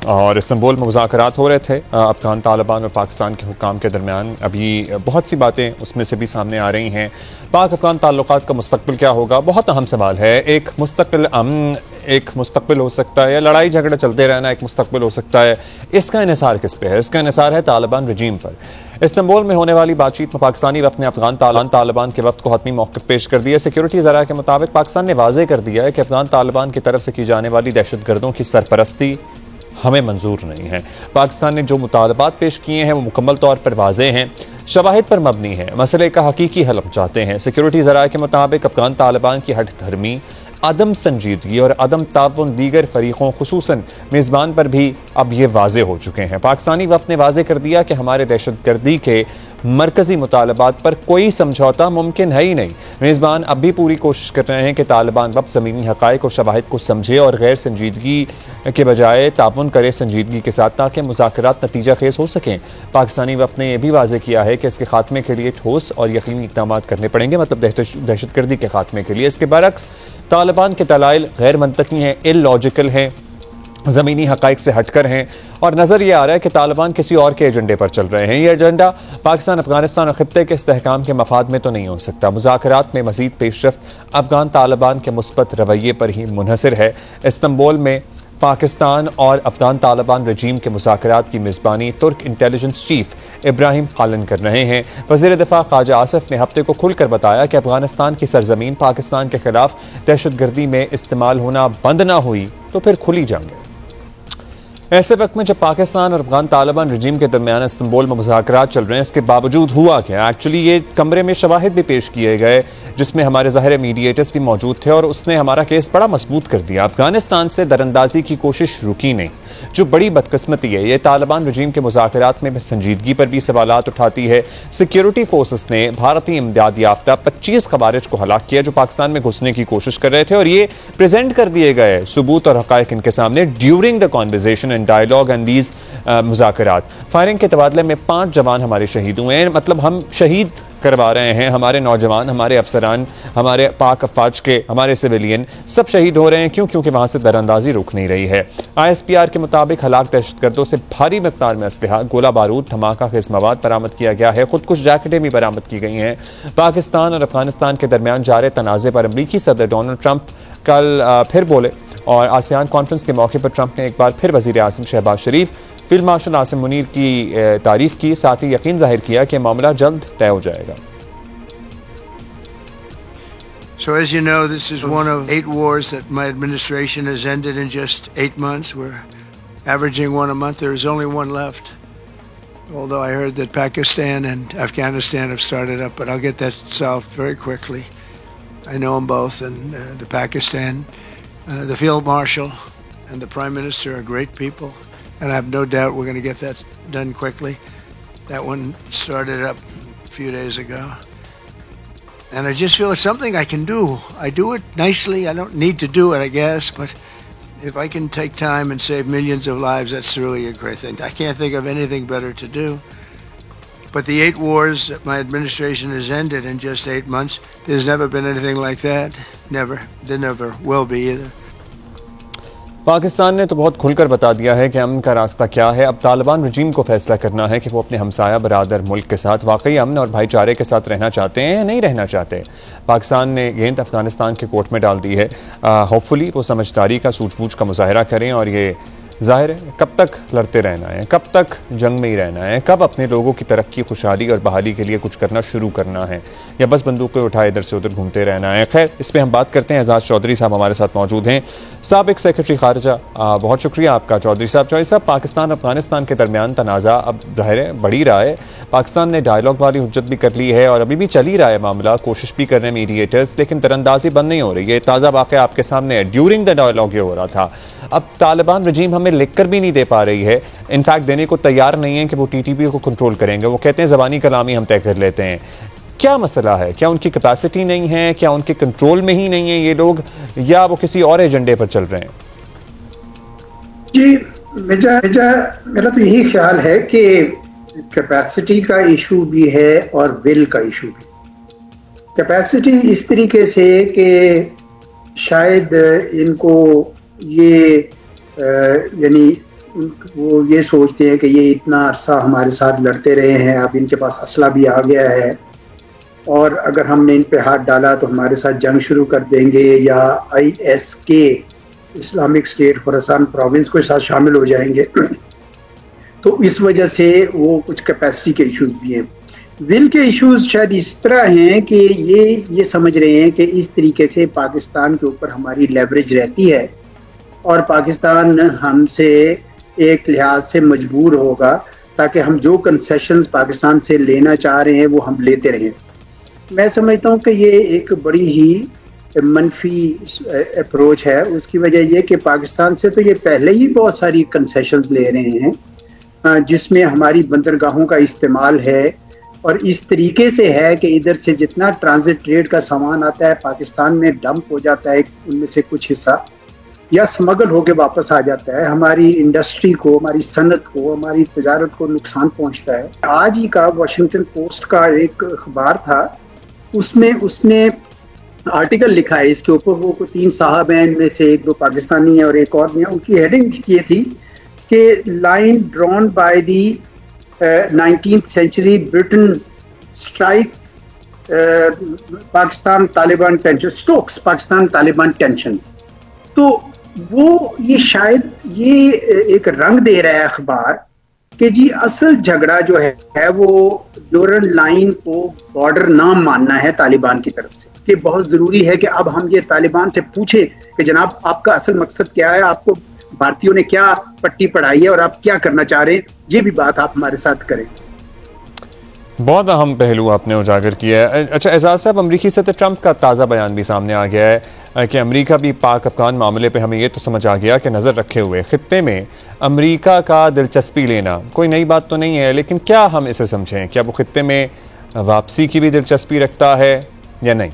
और इस्तांबुल में मुज़ाकरात हो रहे थे अफ़गान तालिबान और पाकिस्तान के हुक्काम के दरमियान। अभी बहुत सी बातें उसमें से भी सामने आ रही हैं। पाक अफ़गान ताल्लुकात का मुस्तक़बिल क्या होगा, बहुत अहम सवाल है। एक मुस्तक़िल अमन एक मुस्तक़बिल हो सकता है, या लड़ाई झगड़ा चलते रहना एक मुस्तक़बिल हो सकता है। इसका इन्हिसार किस पे है? इसका इन्हिसार है तालिबान रजीम पर। इस्तांबुल में होने वाली बातचीत में पाकिस्तानी वफ़द ने अफ़गान तालिबान के वफ़द को हतमी मौक़िफ़ पेश कर दिया। सिक्योरिटी ज़राए के मुताबिक पाकिस्तान ने वाज़ेह कर दिया है कि अफ़गान तालिबान की तरफ से की जाने वाली दहशतगर्दों की सरपरस्ती हमें मंजूर नहीं है। पाकिस्तान ने जो मुतालबात पेश किए हैं वो मुकम्मल तौर पर वाज़ेह हैं, शवाहिद पर मबनी है, मसले का हकीकी हल हम चाहते हैं। सिक्योरिटी ज़राए के मुताबिक अफ़गान तालिबान की हट धर्मी, अदम संजीदगी और अदम ताउन दीगर फरीकों खुसूसन मेज़बान पर भी अब ये वाज़ेह हो चुके हैं। पाकिस्तानी वफ़द ने वाज़ेह कर दिया कि हमारे दहशतगर्दी के मरकजी मुतालबात पर कोई समझौता मुमकिन है ही नहीं। मेज़बान अब भी पूरी कोशिश कर रहे हैं कि तालिबान वफ़द ज़मीनी हक़ाइक़ और शवाहिद को समझे और गैर संजीदगी के बजाय ताउन करे संजीदगी के साथ, ताकि मुज़ाकरात नतीजा खेज हो सकें। पाकिस्तानी वफ़द ने यह भी वाज़ेह किया है कि इसके खात्मे के लिए ठोस और यकीनी इक़दाम करने पड़ेंगे, मतलब दहशतगर्दी के खात्मे के लिए। इसके बरक्स तालिबान के दलाइल गैर मंतकी हैं, इलॉजिकल हैं, ज़मीनी हक़ाइक़ से हटकर हैं, और नज़र ये आ रहा है कि तालिबान किसी और के एजेंडे पर चल रहे हैं। ये एजेंडा पाकिस्तान, अफगानिस्तान और खित्ते के इस्तेहकाम के मफाद में तो नहीं हो सकता। मुज़ाकरात में मज़ीद पेशरफ्त अफगान तालिबान के मुस्बत रवैये पर ही मुनहसर है। इस्तांबुल में पाकिस्तान और अफगान तालिबान रजीम के मुज़ाकरात की मेज़बानी तुर्क इंटेलिजेंस चीफ इब्राहिम कालन कर रहे हैं। वज़ीर दिफा ख्वाजा आसिफ ने हफ्ते को खुलकर बताया कि अफगानिस्तान की सरजमीन पाकिस्तान के खिलाफ दहशतगर्दी में इस्तेमाल होना बंद ना हुई तो फिर खुली जंग। ऐसे वक्त में जब पाकिस्तान और अफगान तालिबान रजीम के दरमियान इस्तांबुल में मुज़ाकरात चल रहे हैं, इसके बावजूद हुआ क्या? एक्चुअली ये कमरे में शवाहिद भी पेश किए गए जिसमें हमारे ज़ाहिर मीडिएटर्स भी मौजूद थे, और उसने हमारा केस बड़ा मजबूत कर दिया। अफगानिस्तान से दरअंदाजी की कोशिश रुकी नहीं, जो बड़ी बदकिस्मती है। ये तालिबान रजीम के मुज़ाकरात में संजीदगी पर भी सवालात उठाती है। सिक्योरिटी फोर्सेस ने भारतीय इमदाद याफ्ता 25 खवारिज को हलाक किया जो पाकिस्तान में घुसने की कोशिश कर रहे थे, और ये प्रेजेंट कर दिए गए सबूत और हक़ाइक़ इनके सामने during the conversation and dialogue and these मुज़ाकरात। फायरिंग के तबादले में 5 जवान हमारे शहीद हुए हैं, मतलब हम शहीद करवा रहे हैं हमारे नौजवान, हमारे अफसरान, हमारे पाक अफवाज के, हमारे सिविलियन सब शहीद हो रहे हैं। क्यों? क्योंकि वहां से दरअंदाजी रुक नहीं रही है। ISPR के मुताबिक हलाक दहशतगर्दों से भारी मकदार में असलहा, गोला बारूद, धमाका खेज मवाद बरामद किया गया है। खुद कुछ जैकेटें भी बरामद की गई हैं। पाकिस्तान और अफगानिस्तान के दरमियान जारी तनाज़े पर अमरीकी सदर डोनाल्ड ट्रंप कल फिर बोले, और आसियान कॉन्फ्रेंस के मौके पर ट्रंप ने एक बार फिर वज़ीर आज़म शहबाज शरीफ, फील्ड मार्शल आसिम मुनीर की तारीफ की, साथ ही यकीन जाहिर किया कि मामला जल्द तय हो जाएगा। So as you know, this is one of 8 wars that my administration has ended in just 8 months. We're averaging one a month. There is only one left. Although I heard that Pakistan and Afghanistan have started up, but I'll get that solved very quickly. I know them both, and the Pakistan, the Field Marshal and the Prime Minister are great people, and I have no doubt we're going to get that done quickly. That one started up a few days ago. And I just feel it's something I can do. I do it nicely. I don't need to do it, I guess, but if I can take time and save millions of lives, that's really a great thing. I can't think of anything better to do. But the 8 wars that my administration has ended in just 8 months, there's never been anything like that. Never. There never will be either. Pakistan ने तो बहुत खुलकर बता दिया है कि अमन का रास्ता क्या है। अब तालिबान रजीम को फैसला करना है कि वो अपने हमसाया बरादर मुल्क के साथ वाकई अमन और भाईचारे के साथ रहना चाहते हैं या नहीं रहना चाहते। पाकिस्तान ने गेंद अफगानिस्तान के कोर्ट में डाल दी है। होपफुली वो समझदारी का, सूझबूझ का मुजाहरा करें, और ये ज़ाहिर है कब तक लड़ते रहना है, कब तक जंग में ही रहना है, कब अपने लोगों की तरक्की, खुशहाली और बहाली के लिए कुछ करना शुरू करना है, या बस बंदूकें उठाए इधर से उधर घूमते रहना है। खैर, इस पर हम बात करते हैं। एजाज चौधरी साहब हमारे साथ मौजूद हैं, साबिक सेक्रेटरी खारजा। बहुत शुक्रिया आपका चौधरी साहब। चौधरी साहब, पाकिस्तान अफगानिस्तान के दरमियान तनाज़ा अब ज़ाहिर है बढ़ी रहा है। पाकिस्तान ने डायलॉग वाली हुज्जत भी कर ली है और अभी भी चल ही रहा है मामला, कोशिश भी कर रहे हैं मीडिएटर्स, लेकिन दरअंदाजी बंद नहीं हो रही है। ताज़ा वाक़या आपके सामने है, ड्यूरिंग द डायलॉग ये हो रहा था। अब तालिबान रजीम हमें लिखकर भी नहीं दे पा रही है, इनफैक्ट देने को तैयार नहीं है कि वो TTP को कंट्रोल करेंगे। वो कहते हैं ज़बानी कलामी हम तय कर लेते हैं। क्या मसला है? क्या उनकी कैपेसिटी नहीं है? क्या उनके कंट्रोल में ही नहीं है ये लोग, या वो किसी और एजेंडे पर चल रहे हैं? जी, मेरा तो यही ख्याल है कि कैपेसिटी का इशू भी है और विल का इशू भी। कैपेसिटी इस तरीके से कि शायद इनको ये यानी वो ये सोचते हैं कि ये इतना अरसा हमारे साथ लड़ते रहे हैं, अब इनके पास असला भी आ गया है और अगर हमने इन पे हाथ डाला तो हमारे साथ जंग शुरू कर देंगे या ISK Islamic State Khorasan province के साथ शामिल हो जाएंगे। तो इस वजह से वो कुछ कैपेसिटी के इश्यूज भी हैं। विल के इश्यूज शायद इस तरह हैं कि ये समझ रहे हैं कि इस तरीके से पाकिस्तान के ऊपर हमारी लेवरेज रहती है और पाकिस्तान हमसे एक लिहाज से मजबूर होगा ताकि हम जो कंसेशंस पाकिस्तान से लेना चाह रहे हैं वो हम लेते रहें। मैं समझता हूँ कि ये एक बड़ी ही मनफी अप्रोच है। उसकी वजह यह कि पाकिस्तान से तो ये पहले ही बहुत सारी कंसेशंस ले रहे हैं जिसमें हमारी बंदरगाहों का इस्तेमाल है और इस तरीके से है कि इधर से जितना ट्रांजिट ट्रेड का सामान आता है पाकिस्तान में डंप हो जाता है, उनमें से कुछ हिस्सा या स्मगल होके वापस आ जाता है। हमारी इंडस्ट्री को, हमारी सनत को, हमारी तजारत को नुकसान पहुंचता है। आज ही का वॉशिंगटन पोस्ट का एक अखबार था, उसमें उसने आर्टिकल लिखा है इसके ऊपर। वो 3 साहब हैं, इनमें से 1-2 पाकिस्तानी हैं और एक और भी हैं। उनकी हेडिंग ये थी कि line drawn by the 19th century Britain strikes Pakistan Taliban tension, Stokes Pakistan Taliban tensions. तो वो ये शायद ये एक रंग दे रहा है अखबार कि जी असल झगड़ा जो है वो ड्यूरल लाइन को बॉर्डर ना मानना है तालिबान की तरफ से, कि बहुत जरूरी है कि अब हम ये तालिबान से पूछे कि जनाब आपका असल मकसद क्या है, आपको भारतीयों ने क्या पट्टी पढ़ाई है और आप क्या करना चाह रहे हैं, ये भी बात आप हमारे साथ करें। बहुत अहम पहलू आपने उजागर किया है। अच्छा एजाज साहब, अमरीकी सदर ट्रंप का ताज़ा बयान भी सामने आ गया है कि अमरीका भी पाक अफगान मामले पे हमें ये तो समझ आ गया कि नज़र रखे हुए खित्ते में अमरीका का दिलचस्पी लेना कोई नई बात तो नहीं है, लेकिन क्या हम इसे समझें, क्या वो खित्ते में वापसी की भी दिलचस्पी रखता है या नहीं?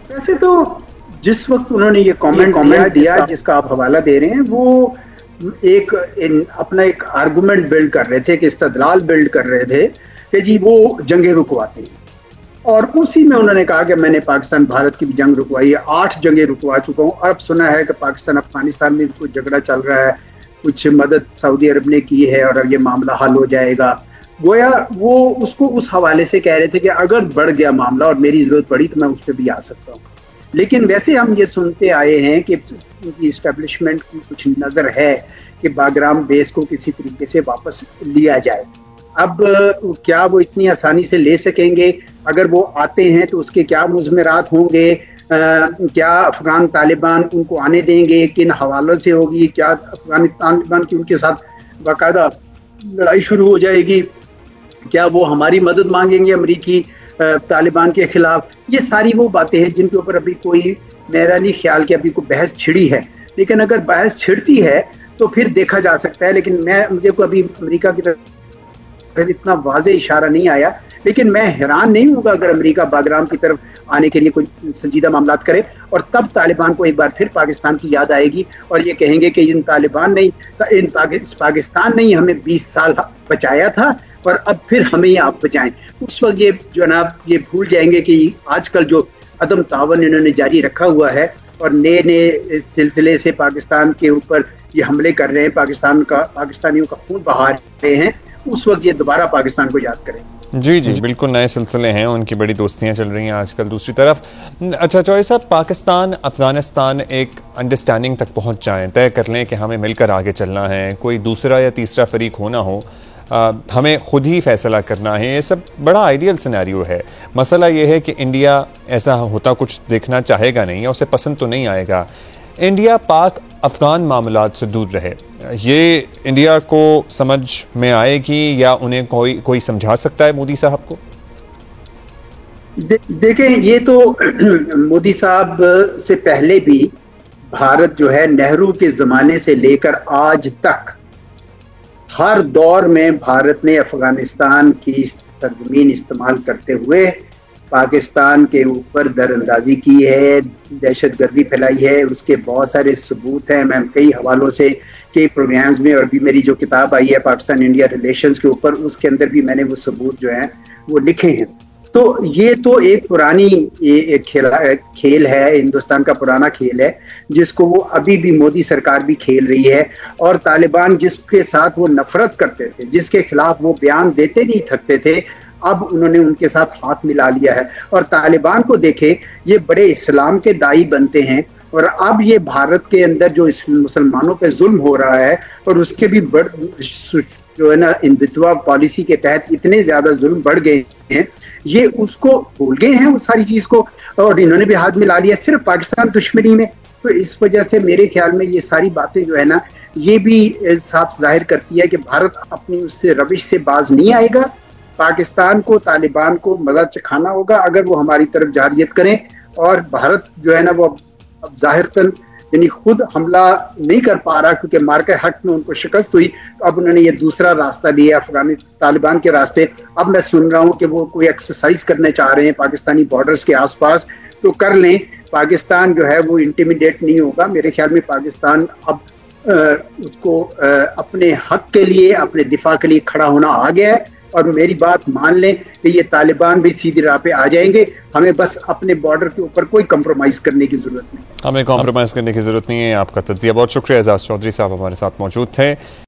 वैसे तो जिस वक्त उन्होंने ये कमेंट दिया जिसका आप हवाला दे रहे हैं, वो अपना एक आर्गुमेंट बिल्ड कर रहे थे, कि इस्तदलाल बिल्ड कर रहे थे कि जी वो जंगें रुकवाते हैं। और उसी में उन्होंने कहा कि मैंने पाकिस्तान भारत की भी जंग रुकवाई है, 8 जंगें रुकवा चुका हूँ। अब सुना है कि पाकिस्तान अफगानिस्तान में कुछ झगड़ा चल रहा है, कुछ मदद सऊदी अरब ने की है और अब ये मामला हल हो जाएगा। गोया वो उसको उस हवाले से कह रहे थे कि अगर बढ़ गया मामला और मेरी जरूरत पड़ी तो मैं उस पर भी आ सकता हूँ। लेकिन वैसे हम ये सुनते आए हैं कि उनकी इस्टेब्लिशमेंट की कुछ नज़र है कि बागराम बेस को किसी तरीके से वापस लिया जाए। अब क्या वो इतनी आसानी से ले सकेंगे? अगर वो आते हैं तो उसके क्या मुज़मरात होंगे? क्या अफगान तालिबान उनको आने देंगे? किन हवालों से होगी? क्या अफगान तालिबान की उनके साथ बाकायदा लड़ाई शुरू हो जाएगी? क्या वो हमारी मदद मांगेंगे अमरीकी तालिबान के खिलाफ? ये सारी वो बातें हैं जिनके ऊपर अभी कोई, मेरा नहीं ख्याल कि अभी कोई बहस छिड़ी है। लेकिन अगर बहस छिड़ती है तो फिर देखा जा सकता है। लेकिन मुझे को अभी अमेरिका की तरफ इतना वाज़े इशारा नहीं आया, लेकिन मैं हैरान नहीं होगा अगर अमेरिका बागराम की तरफ आने के लिए कोई संजीदा मामला करे और तब तालिबान को एक बार फिर पाकिस्तान की याद आएगी और ये कहेंगे कि इन पाकिस्तान ने ही हमें 20 साल बचाया था और अब फिर हमें ही आप बचाएं। उस वक्त ये जनाब ये भूल जाएंगे कि आजकल जो अदम तावन इन्होंने जारी रखा हुआ है और नए सिलसिले से पाकिस्तान के ऊपर ये हमले कर रहे हैं, पाकिस्तानियों का खून बहा रहे हैं, उस वक्त ये दोबारा पाकिस्तान को याद करें। जी जी बिल्कुल, नए सिलसिले हैं, उनकी बड़ी दोस्तियां चल रही हैं आजकल। दूसरी तरफ अच्छा चौधरी साहब, पाकिस्तान अफगानिस्तान एक अंडरस्टैंडिंग तक पहुंच जाएं, तय कर लें कि हमें मिलकर आगे चलना है, कोई दूसरा या तीसरा फरीक होना हो, हमें खुद ही फैसला करना है, ये सब बड़ा आइडियल सिनेरियो है। मसला ये है कि इंडिया ऐसा होता कुछ देखना चाहेगा नहीं, या उसे पसंद तो नहीं आएगा। इंडिया पाक अफगान मामलात से दूर रहे, ये इंडिया को समझ में आएगी या उन्हें कोई समझा सकता है मोदी साहब को? देखें, ये तो मोदी साहब से पहले भी भारत जो है नेहरू के ज़माने से लेकर आज तक हर दौर में भारत ने अफगानिस्तान की सरजमीन इस्तेमाल करते हुए पाकिस्तान के ऊपर दरअंदाजी की है, दहशतगर्दी फैलाई है। उसके बहुत सारे सबूत हैं, मैं कई हवालों से कई प्रोग्राम्स में, और भी मेरी जो किताब आई है पाकिस्तान इंडिया रिलेशंस के ऊपर, उसके अंदर भी मैंने वो सबूत जो हैं वो लिखे हैं। तो ये तो एक पुरानी एक खेल है, हिंदुस्तान का पुराना खेल है, जिसको वो अभी भी मोदी सरकार भी खेल रही है। और तालिबान जिसके साथ वो नफरत करते थे, जिसके खिलाफ वो बयान देते नहीं थकते थे, अब उन्होंने उनके साथ हाथ मिला लिया है। और तालिबान को देखे, ये बड़े इस्लाम के दाई बनते हैं, और अब ये भारत के अंदर जो मुसलमानों पे जुल्म हो रहा है, और उसके भी जो है ना हिंदुत्व पॉलिसी के तहत इतने ज्यादा जुल्म बढ़ गए हैं, ये उसको भूल गए हैं उस सारी चीज को, और इन्होंने भी हाथ मिला लिया सिर्फ पाकिस्तान दुश्मनी में। तो इस वजह से मेरे ख्याल में ये सारी बातें जो है ना, ये भी साफ जाहिर करती है कि भारत अपनी उससे रविश से बाज नहीं आएगा। पाकिस्तान को, तालिबान को मजा चखाना होगा अगर वो हमारी तरफ जारियत करें, और भारत जो है ना वो अब जाहिरतन यानी खुद हमला नहीं कर पा रहा, क्योंकि मार्के हक में उनको शिकस्त हुई। तो अब उन्होंने ये दूसरा रास्ता लिया, अफगानी तालिबान के रास्ते। अब मैं सुन रहा हूँ कि वो कोई एक्सरसाइज करने चाह रहे हैं पाकिस्तानी बॉर्डर्स के आसपास, तो कर लें। पाकिस्तान जो है वो इंटिमिडेट नहीं होगा। मेरे ख्याल में पाकिस्तान अब उसको अपने हक के लिए, अपने दिफा के लिए खड़ा होना आ गया है। और मेरी बात मान लें कि ये तालिबान भी सीधी राह पे आ जाएंगे। हमें बस अपने बॉर्डर के ऊपर कोई कंप्रोमाइज करने की जरूरत नहीं। हमें कॉम्प्रोमाइज करने की जरूरत नहीं है। आपका तज्जिया बहुत शुक्रिया। एजाज चौधरी साहब हमारे साथ मौजूद थे।